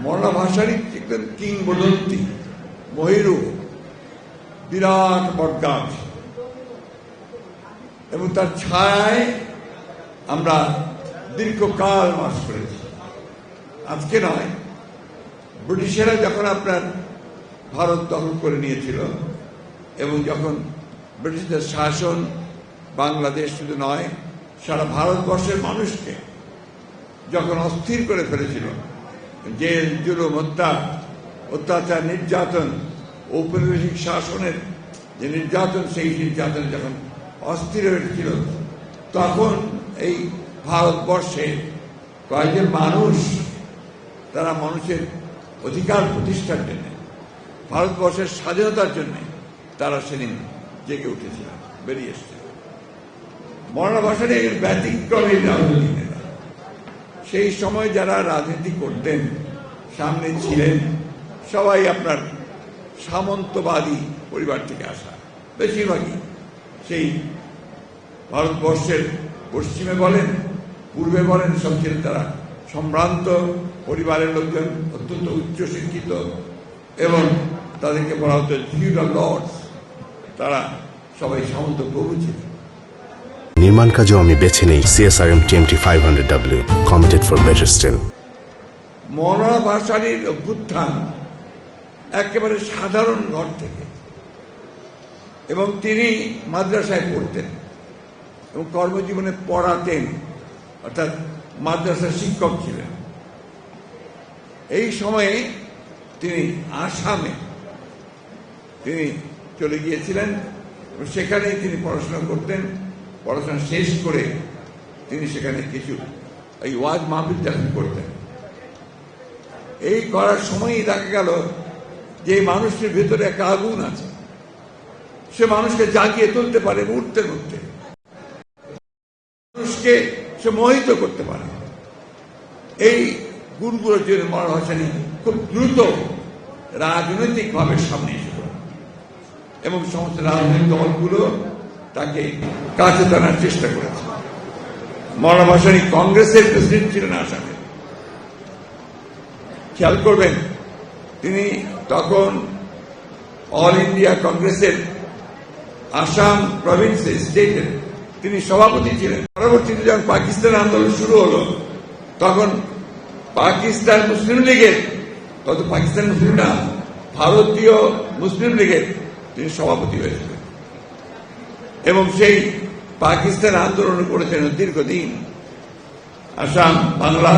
মৌলানা ভাসানী একজন কিংবদন্তি মহিরু, বিরাট বটগাছ, এবং তার ছায়ায় আমরা দীর্ঘকাল বাস করেছি। আজকে নয়, ব্রিটিশেরা যখন আপনার ভারত দখল করে নিয়েছিল এবং যখন ব্রিটিশদের শাসন বাংলাদেশ শুধু নয় সারা ভারতবর্ষের মানুষকে যখন অস্থির করে ফেলেছিল, জেল, জুলুম, অত্যাচার, নির্যাতন, ঔপনিবেশিক শাসনের যে নির্যাতন, সেই নির্যাতন যখন অস্থির হয়েছিল, তখন এই ভারতবর্ষে কয়েকজন মানুষ তারা মানুষের অধিকার প্রতিষ্ঠার জন্য, ভারতবর্ষের স্বাধীনতার জন্য তারা সেদিন জেগে উঠেছিল, বেরিয়ে এসেছিল। মৌলানা ভাসানী একজন ব্যতিক্রমী রাজনৈতিক নেতা। সেই সময় যারা রাজনীতি করতেন, সামনে ছিলেন, সবাই আপনার সামন্তবাদী পরিবার থেকে আসা, বেশিরভাগই সেই ভারতবর্ষের পশ্চিমে বলেন, পূর্বে বলেন, সব ছিলেন তারা সম্ভ্রান্ত পরিবারের লোকজন, অত্যন্ত উচ্চশিক্ষিত, এবং তাদেরকে বলা হতো ফিউডাল লর্ডস। তারা সবাই সামন্ত প্রভু ছিলেন। নির্মাণ কাজেও আমি বেছে নেই CSRM TMT 500W, committed for better still। মৌলানা ভাসানীর অভ্যুত্থান একেবারে সাধারণ ঘর থেকে, এবং তিনি মাদ্রাসায় পড়তেন এবং কর্মজীবনে পড়াতেন, অর্থাৎ মাদ্রাসার শিক্ষক ছিলেন। এই সময়ে তিনি আসামে তিনি চলে গিয়েছিলেন এবং সেখানেই তিনি পড়াশোনা করতেন। পড়াশোনা শেষ করে তিনি সেখানে কিছু এই ওয়াজ মাহফিল যখন করতেন, এই করার সময়ই দেখা গেল যে মানুষটির ভেতরে একটা আগুন আছে, সে মানুষকে জাগিয়ে তুলতে পারে, উঠতে উঠতে মানুষকে সে মোহিত করতে পারে। এই গুণগুলোর জন্য মৌলানা ভাসানী খুব দ্রুত রাজনৈতিকভাবে সামনে এসে পড়ে এবং সমস্ত রাজনৈতিক দলগুলো তাকে কাছে টানার চেষ্টা করেছে। মৌলানা ভাসানী কংগ্রেসের প্রেসিডেন্ট ছিলেন আসামে। খেয়াল করবেন, তিনি তখন অল ইন্ডিয়া কংগ্রেসের আসাম প্রভিন্সের, স্টেটের তিনি সভাপতি ছিলেন। পরবর্তীতে যখন পাকিস্তান আন্দোলন শুরু হলো, তখন পাকিস্তান মুসলিম লীগের, তত পাকিস্তান মুসলিম না, ভারতীয় মুসলিম লীগের তিনি সভাপতি হয়েছিলেন এবং সেই পাকিস্তান আন্দোলন করেছেন দীর্ঘদিন। আসাম, বাংলা,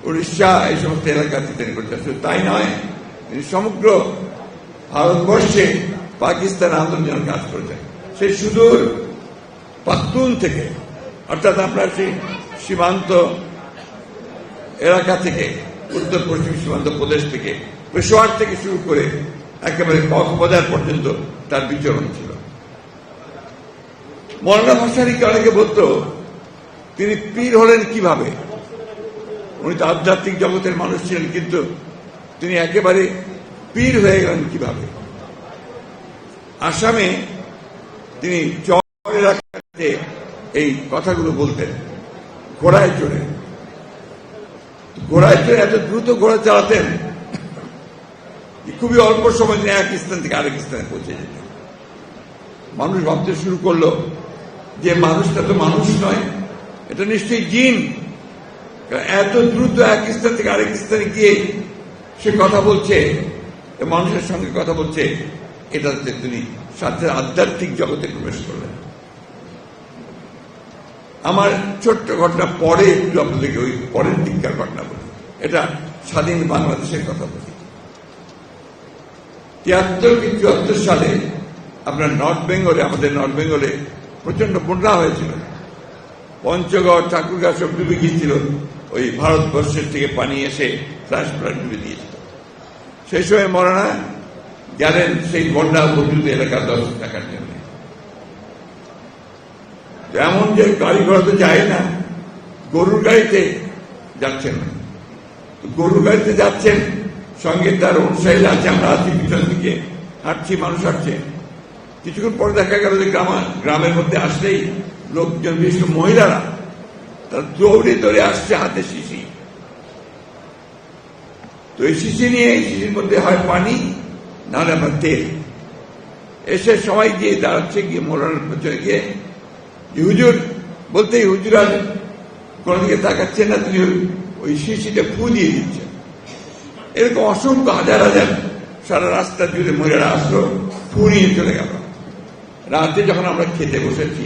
উড়িষ্যা, এই সমস্ত এলাকাতে তিনি করেছেন। শুধু তাই নয়, তিনি সমগ্র ভারতবর্ষে পাকিস্তান আন্দোলনের কাজ করেছেন। সেই সুদূর পাখতুন থেকে, অর্থাৎ আপনার সেই সীমান্ত এলাকা থেকে, উত্তর পশ্চিম সীমান্ত প্রদেশ থেকে, পেশোয়ার থেকে শুরু করে একেবারে কক্সবাজার পর্যন্ত তার বিচরণ ছিল। মৌলানা ভাসানীকে অনেকে বলতো তিনি পীর হলেন কিভাবে। উনি তো আধ্যাত্মিক জগতের মানুষ ছিলেন, কিন্তু তিনি একেবারে পীর হয়ে গেলেন কিভাবে। আসামে তিনি চর এলাকাতে এই কথাগুলো বলতেন, ঘোড়ায় চড়ে এত দ্রুত ঘোড়া চালাতেন, খুবই অল্প সময় তিনি এক স্থান থেকে আরেক স্থানে পৌঁছে যেতেন। মানুষ ভাবতে শুরু করলো যে মানুষটা তো মানুষ নয়, এটা নিশ্চয়ই জিন। এত দ্রুত এক স্থান থেকে আরেক স্থানে গিয়ে সে কথা বলছে, মানুষের সঙ্গে কথা বলছে, এটাতে তিনি সাথে আধ্যাত্মিক জগতে প্রবেশ করলেন। আমার ছোট্ট ঘটনা পরে একটু আপনাদেরকে ওই পরের দিককার ঘটনা বলি। এটা স্বাধীন বাংলাদেশের কথা বলি। 73 কি 74 সালে আপনার নর্থ বেঙ্গলে, আমাদের নর্থ বেঙ্গলে প্রচন্ড বন্যা হয়েছিল। পঞ্চগড়, ঠাকুরগাঁ সব ডুবে গিয়েছিল। ওই ভারতবর্ষের থেকে পানি এসে ফ্ল্যাশ ফ্লাড ডুবে দিয়েছিল। সেই সময় মৌলানা গেলেন সেই বন্যা উপযুক্ত এলাকার দর্শক দেখার জন্য। এমন যে গাড়ি ঘোড়া তো যায় না, গরুর গাড়িতে যাচ্ছেন না। গরুর গাড়িতে যাচ্ছেন, সঙ্গে তার অনুসারীরা আছে, আমরা আছি পিছন দিকে হাঁটছি, মানুষ হাঁটছে। কিছুক্ষণ পরে দেখা গেল যে গ্রামের মধ্যে আসলেই লোকজন, বিশেষ করে মহিলারা, তারা দৌড়ে দৌড়ে আসছে, হাতে শিশি। তো এই শিশি নিয়ে এই শিশির মধ্যে হয় পানি, নাহলে আপনার তেল। এসে সবাই গিয়ে দাঁড়াচ্ছে, গিয়ে মৌলানার পেছনে গিয়ে হুজুর বলতেই হুজুর আর কোনো দিকে তাকাচ্ছে না, তিনি ওই শিশিটা ফু দিয়ে দিচ্ছেন। এরকম অসংখ্য হাজার হাজার সারা রাস্তা জুড়ে মহিলারা আসলো, ফু নিয়ে চলে গেল। রাতে যখন আমরা খেতে বসেছি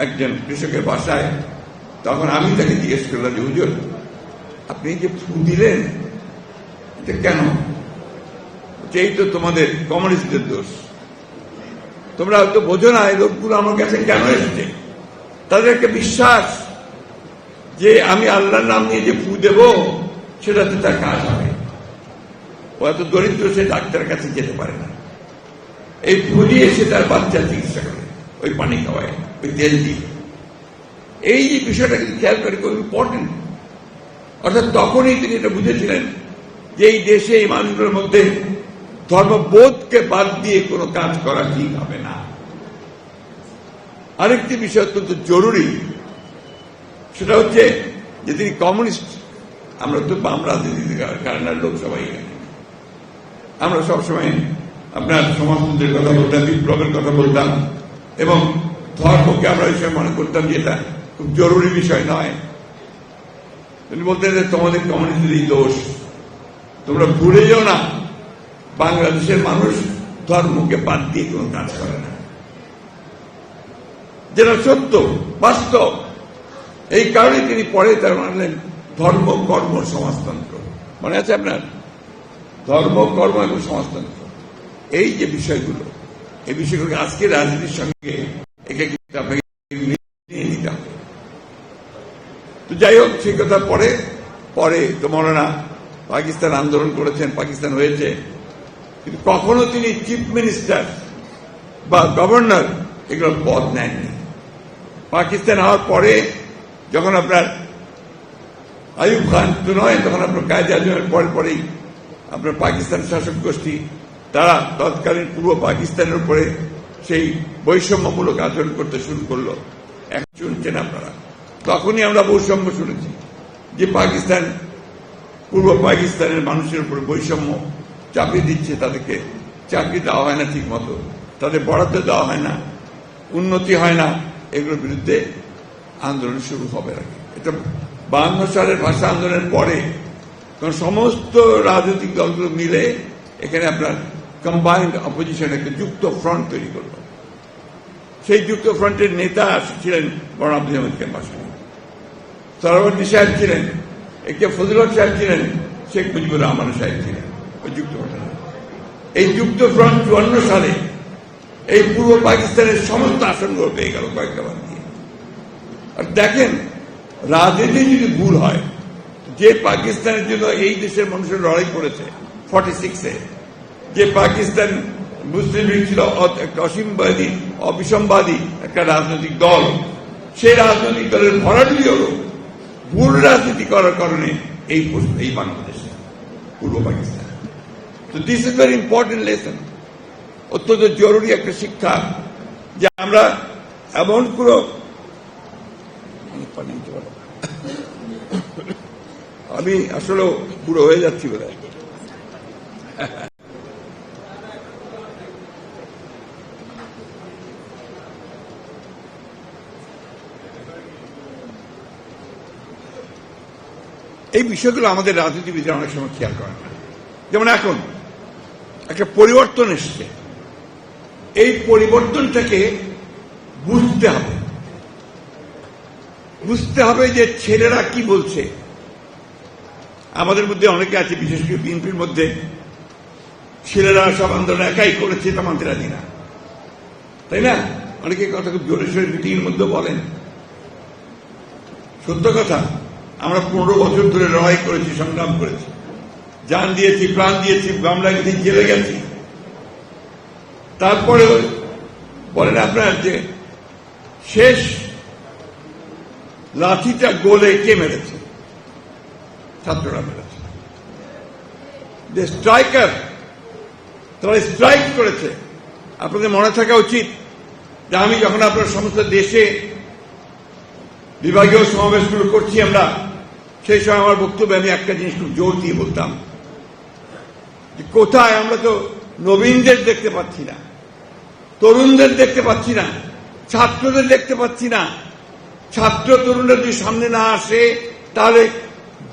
একজন কৃষকের বাসায়, তখন আমি তাকে জিজ্ঞেস করলাম যে হুজুর আপনি যে ফু দিলেন এটা কেন? এই তো তোমাদের কমিউনিস্টদের দোষ, তোমরা হয়তো বোঝো না এই লোকগুলো আমার কাছে কেন এসেছে। তাদের একটা বিশ্বাস যে আমি আল্লাহর নাম নিয়ে যে ফু দেব সেটাতে তার কাজ হবে। ও এত দরিদ্র, সে ডাক্তারের কাছে যেতে পারে না, এই ফু দিয়ে সে তার বাচ্চার চিকিৎসা করে, ওই পানি খাওয়ায়, ওই তেল দিয়ে। এই যে বিষয়টা কিন্তু খেয়াল করে খুব ইম্পর্টেন্ট। অর্থাৎ তখনই তিনি এটা বুঝেছিলেন যে এই দেশে এই মানুষগুলোর মধ্যে ধর্মবোধকে বাদ দিয়ে কোনো কাজ করা ঠিক হবে না। আরেকটি বিষয় অত্যন্ত জরুরি, সেটা হচ্ছে যে তিনি কমিউনিস্ট। আমরা তো বাম রাজনীতির কারণের লোক সবাই, আমরা সবসময় আপনার সমাজতন্ত্রের কথা বলতাম, বিপ্লবের কথা বলতাম, এবং ধর্মকে আমরা এই সময় মনে করতাম যে এটা খুব জরুরি বিষয় নয়। তিনি বলতেন যে তোমাদের কমিউনিস্টদেরই দোষ, তোমরা ভুলে যাও না বাংলাদেশের মানুষ ধর্মকে বাদ দিয়ে কোনো কাজ করে না, যেটা সত্য বাস্তব। এই কারণে তিনি পরে তার মানলেন ধর্ম কর্ম সমাজতন্ত্র। মনে আছে আপনার? ধর্ম কর্ম এবং সমাজতন্ত্র, এই যে বিষয়গুলো, এই বিষয়গুলোকে আজকে রাজনীতির সঙ্গে একে কিন্তু আপনাকে নিয়ে নিতে হবে। তো যাই হোক, সেই কথা পরে পরে তো মৌলানা পাকিস্তান আন্দোলন করেছেন, পাকিস্তান হয়েছে, কিন্তু কখনো তিনি চিফ মিনিস্টার বা গভর্নর এগুলোর পদ নেননি। পাকিস্তান হওয়ার পরে যখন আপনার আইয়ুব খান তো নয়, তখন আপনার কায়েদ আজমের পরে পরেই আপনার পাকিস্তান শাসক গোষ্ঠী তারা তৎকালীন পূর্ব পাকিস্তানের উপরে সেই বৈষম্যমূলক আচরণ করতে শুরু করলো। এখন শুনছেন আপনারা, তখনই আমরা বৈষম্য শুনেছি যে পাকিস্তান পূর্ব পাকিস্তানের মানুষের উপরে বৈষম্য চাপিয়ে দিচ্ছে, তাদেরকে চাকরি দেওয়া হয় না ঠিক মতো, তাদের বরাদ্দ দেওয়া হয় না, উন্নতি হয় না। এগুলোর বিরুদ্ধে আন্দোলন শুরু হবে আগে। এটা 52 সালের ভাষা আন্দোলনের পরে সমস্ত রাজনৈতিক দলগুলো মিলে এখানে আপনার কম্বাইন্ড অপোজিশন একটা যুক্ত ফ্রন্ট তৈরি করল। সেই যুক্ত ফ্রন্টের নেতা ছিলেন মওলানা আব্দুল হামিদ খান ভাসানী, সরওয়ার্দী সাহেব ছিলেন, একে ফজলুল সাহেব ছিলেন, শেখ মুজিবুর রহমান সাহেব ছিলেন ওই যুক্ত ফ্রন্ট। এই যুক্ত ফ্রন্ট 54 সালে এই পূর্ব পাকিস্তানের সমস্ত আসনগুলো পেয়ে গেল কয়েকটা বাদ দিয়ে। আর দেখেন, রাজনীতি যদি ভুল হয়, যে পাকিস্তানের জন্য এই দেশের মানুষের লড়াই করেছে 46-এ, যে পাকিস্তান মুসলিম লীগ ছিল একটা অসীমবাদী অবিসম্বাদী একটা রাজনৈতিক দল, সেই রাজনৈতিক দলের ভরাডুবি হল ভুল রাজনীতি করার কারণে এই বাংলাদেশে পূর্ব পাকিস্তান। তো this is very important lesson, অত্যন্ত জরুরি একটা শিক্ষা, যে আমরা এমন কোনো আমি আসলে পুরো হয়ে যাচ্ছি বোধ হয়। এই বিষয়গুলো আমাদের রাজনীতিবিদরা অনেক সময় খেয়াল করেন না। যেমন এখন একটা পরিবর্তন এসছে, এই পরিবর্তনটাকে বুঝতে হবে, বুঝতে হবে যে ছেলেরা কি বলছে। আমাদের মধ্যে অনেকে আছে, বিশেষ করে বিএনপির মধ্যে, ছেলেরা সব আন্দোলন একাই করেছে তা মানতে রাজি না, তাই না? অনেকে কথা খুব জোরে সোরে মিটিংয়ের মধ্যে বলেন। সত্য কথা, আমরা 15 বছর ধরে লড়াই করেছি, সংগ্রাম করেছি, জান দিয়েছি, প্রাণ দিয়েছি, মামলা গেছি, জেলে গেছি। তারপরে বলেন আপনার যে শেষ লাঠিটা গোলে কে মেরেছে? ছাত্ররা মেরেছে। যে স্ট্রাইকার, তারা স্ট্রাইক করেছে। আপনাদের মনে থাকা উচিত যে আমি যখন আপনার সমস্ত দেশে বিভাগীয় সমাবেশগুলো করছি, আমরা সেই সময় আমার বক্তব্যে আমি একটা জিনিস খুব জোর দিয়ে বলতাম যে কোথায় আমরা তো নবীনদের দেখতে পাচ্ছি না, তরুণদের দেখতে পাচ্ছি না, ছাত্রদের দেখতে পাচ্ছি না। ছাত্র তরুণরা যদি সামনে না আসে তাহলে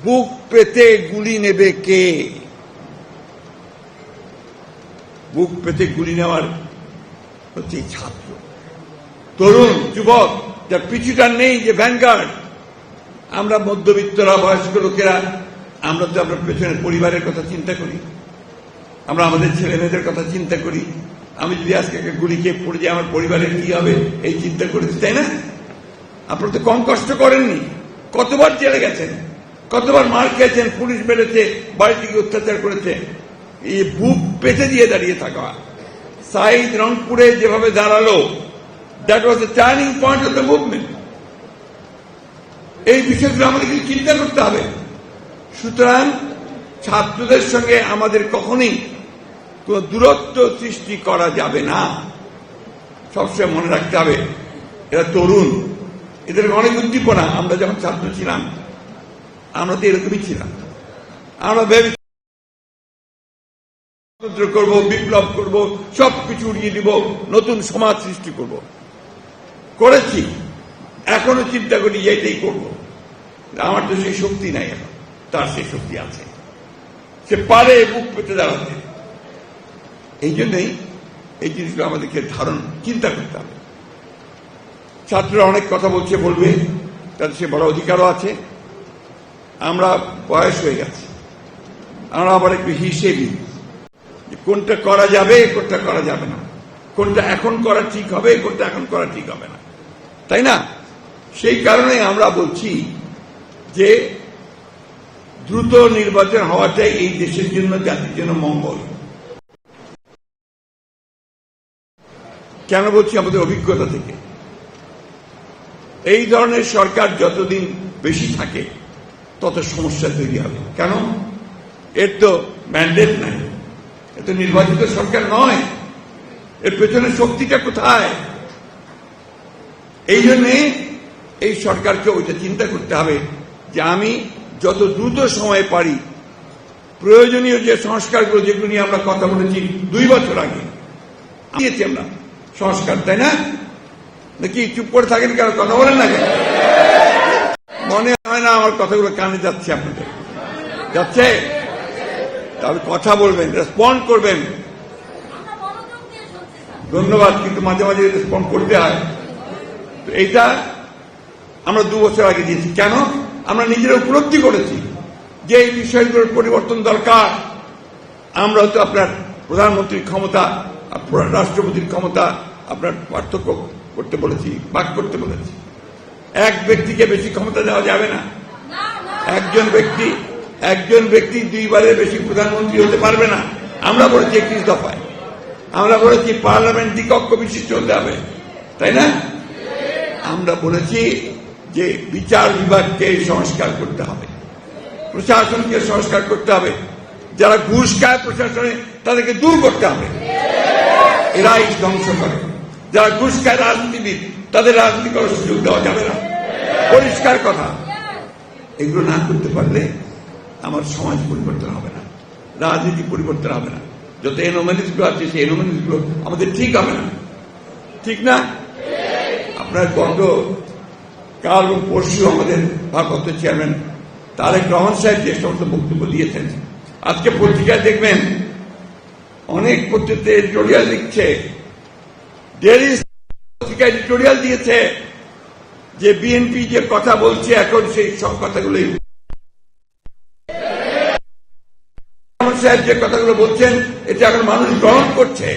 বুক পেতে গুলি নেবে কে? বুক পেতে গুলি নেওয়ার হচ্ছে ছাত্র, তরুণ, যুবক, যার পিছুটার নেই, যে ভ্যানগার্ড। আমরা মধ্যবিত্তরা, বয়স্ক লোকেরা, আমরা তো আমরা পেছনের পরিবারের কথা চিন্তা করি, আমরা আমাদের ছেলে মেয়েদের কথা চিন্তা করি। আমি যদি আজকে একটা গুলি খেয়ে পড়ে যাই আমার পরিবারের কি হবে এই চিন্তা করেছি, তাই না? আপনারা তো কম কষ্ট করেননি। কতবার জেলে গেছেন, কতবার মার খেয়েছেন, পুলিশ মেরেছে, বাড়ি থেকে অত্যাচার করেছে। এই বুক পেতে দিয়ে দাঁড়িয়ে থাকা, সাইদ রংপুরে যেভাবে দাঁড়ালো, that was the turning point of the movement. এই বিষয়গুলো আমাদেরকে চিন্তা করতে হবে। সুতরাং ছাত্রদের সঙ্গে আমাদের কখনই কোন দূরত্ব সৃষ্টি করা যাবে না। সবসময় মনে রাখতে হবে এরা তরুণ, এদের অনেক উদ্দীপনা। আমরা যখন ছাত্র ছিলাম আমরা তো এরকমই ছিলাম। আমরা ভেবেছি করবো, বিপ্লব করব, সবকিছু উড়িয়ে দিব, নতুন সমাজ সৃষ্টি করব। করেছি, এখনো চিন্তা করি যে এটাই করবো। আমার তো সেই শক্তি নাই, এখন তার সেই শক্তি আছে, সে পারে বুক পেতে দাঁড়াতে। এই জন্যই এই জিনিসগুলো আমাদেরকে চিন্তা করতে হবে। ছাত্ররা অনেক কথা বলছে, বলবে, তাদের সে বড় অধিকারও আছে। আমরা বয়স হয়ে গেছে, আমরা আবার একটু হিসেবি, কোনটা করা যাবে, কোনটা করা যাবে না, কোনটা এখন করা ঠিক হবে, কোনটা এখন করা ঠিক হবে না, তাই না? সেই কারণে আমরা বলছি যে দ্রুত নির্বাচন হওয়াটাই এই দেশের জন্য, জাতির জন্য মঙ্গল। কেন বলছি? আমাদের অভিজ্ঞতা থেকে এই ধরনের সরকার যতদিন বেশি থাকে তত সমস্যা তৈরি হবে। কেন? এর তো ম্যান্ডেট নাই, এর তো নির্বাচিত সরকার নয়, এর পেছনে শক্তিটা কোথায়? এই জন্যে এই সরকারকে ওইটা চিন্তা করতে হবে যে আমি যত দ্রুত সময় পারি প্রয়োজনীয় যে সংস্কারগুলো, যেগুলো নিয়ে আমরা কথা বলেছি 2 বছর আগে, দিয়েছি আমরা সংস্কার, তাই না? নাকি চুপ করে থাকেন, কেন কথা বলেন না কেন? মনে হয় না আমার কথাগুলো কানে যাচ্ছে আপনাদের? যাচ্ছে? তাহলে কথা বলবেন, রেসপন্ড করবেন। ধন্যবাদ, কিন্তু মাঝে মাঝে রেসপন্ড করতে হয়। তো এইটা আমরা 2 বছর আগে দিয়েছি। কেন? আমরা নিজেরা উপলব্ধি করেছি যে এই বিষয়গুলোর পরিবর্তন দরকার। আমরা তো আপনার প্রধানমন্ত্রীর ক্ষমতা, রাষ্ট্রপতির ক্ষমতা আপনার পার্থক্য করতে বলেছি, ভাগ করতে বলেছি। এক ব্যক্তিকে বেশি ক্ষমতা দেওয়া যাবে না। একজন ব্যক্তি 2 বারের বেশি প্রধানমন্ত্রী হতে পারবে না। আমরা বলেছি 31 দফায়, আমরা বলেছি পার্লামেন্ট দ্বিকক্ষ বিশিষ্ট হতে হবে, তাই না? আমরা বলেছি যে বিচার বিভাগকে সংস্কার করতে হবে, প্রশাসনকে সংস্কার করতে হবে, যারা ঘুষ খায় প্রশাসনে তাদেরকে দূর করতে হবে, এরাই ধ্বংস করে। যারা ঘুষ খায় রাজনীতিবিদ, তাদের রাজনীতি করার সুযোগ দেওয়া যাবে না। পরিষ্কার কথা। এগুলো না করতে পারলে আমার সমাজ পরিবর্তন হবে না, রাজনীতি পরিবর্তন হবে না। যত এনোমালিস গুলো আছে সেই এনোমালিস গুলো আমাদের ঠিক হবে না, ঠিক না? আপনার কাল ও পরশু আমাদের ভারপ্রাপ্ত চেয়ারম্যান তারেক রহমান সাহেব যে সমস্ত বক্তব্য দিয়েছেন, আজকে পত্রিকায় দেখবেন অনেক পত্রিকাতে এডিটোরিয়াল লিখছে, ডেইলি পত্রিকা এডিটোরিয়াল দিয়েছে যে বিএনপি যে কথা বলছে এখন সেই সব কথাগুলোই সাহেব যে কথাগুলো বলছেন এটা এখন মানুষ গ্রহণ করছে।